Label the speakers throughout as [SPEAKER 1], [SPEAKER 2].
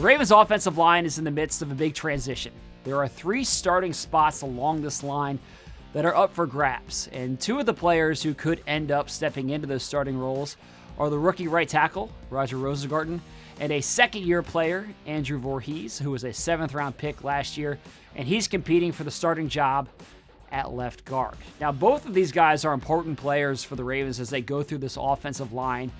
[SPEAKER 1] The Ravens' offensive line is in the midst of a big transition. There are 3 starting spots along this line that are up for grabs, and 2 of the players who could end up stepping into those starting roles are the rookie right tackle, Rosengarten, and a second-year player, Andrew Vorhees, who was a 7th-round pick last year, and he's competing for the starting job at left guard. Now, both of these guys are important players for the Ravens as they go through this offensive line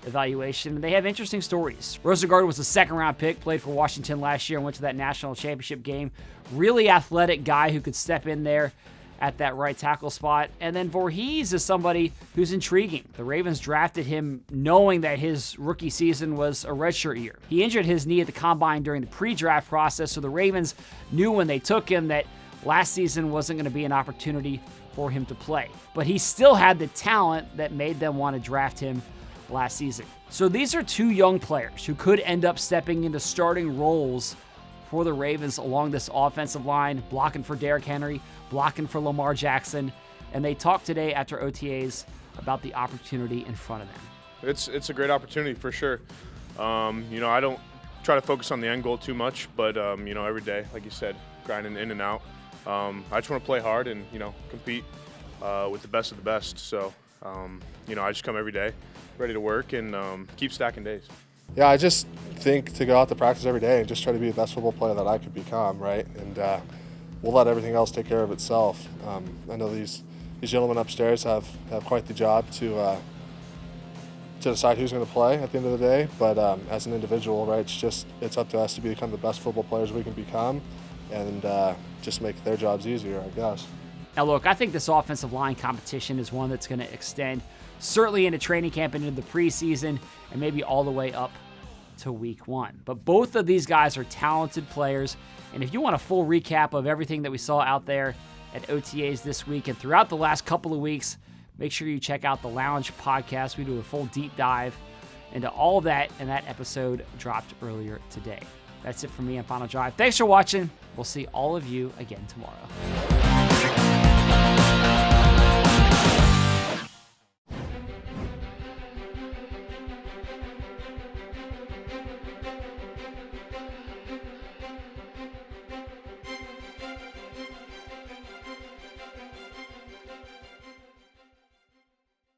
[SPEAKER 1] evaluation, and they have interesting stories. Rosengarten was a 2nd-round pick, played for Washington last year and went to that national championship game. Really athletic guy who could step in there at that right tackle spot. And then Vorhees is somebody who's intriguing. The Ravens drafted him knowing that his rookie season was a redshirt year. He injured his knee at the combine during the pre-draft process, so the Ravens knew when they took him that last season wasn't going to be an opportunity for him to play. But he still had the talent that made them want to draft him last season. So these are 2 young players who could end up stepping into starting roles for the Ravens along this offensive line, blocking for Derrick Henry, blocking for Lamar Jackson, and they talked today after OTAs about the opportunity in front of them.
[SPEAKER 2] It's a great opportunity for sure. I don't try to focus on the end goal too much, but every day, like you said, grinding in and out. I just want to play hard and compete with the best of the best. So I just come every day ready to work and keep stacking days.
[SPEAKER 3] Yeah, I just think to go out to practice every day and just try to be the best football player that I could become, right? And we'll let everything else take care of itself. I know these gentlemen upstairs have quite the job to decide who's going to play at the end of the day. But as an individual, right, it's up to us to become the best football players we can become, and just make their jobs easier, I guess.
[SPEAKER 1] Now, look, I think this offensive line competition is one that's going to extend certainly into training camp and into the preseason and maybe all the way up to week 1. But both of these guys are talented players, and if you want a full recap of everything that we saw out there at OTAs this week and throughout the last couple of weeks, make sure you check out the Lounge podcast. We do a full deep dive into all of that, and that episode dropped earlier today. That's it for me on Final Drive. Thanks for watching. We'll see all of you again tomorrow.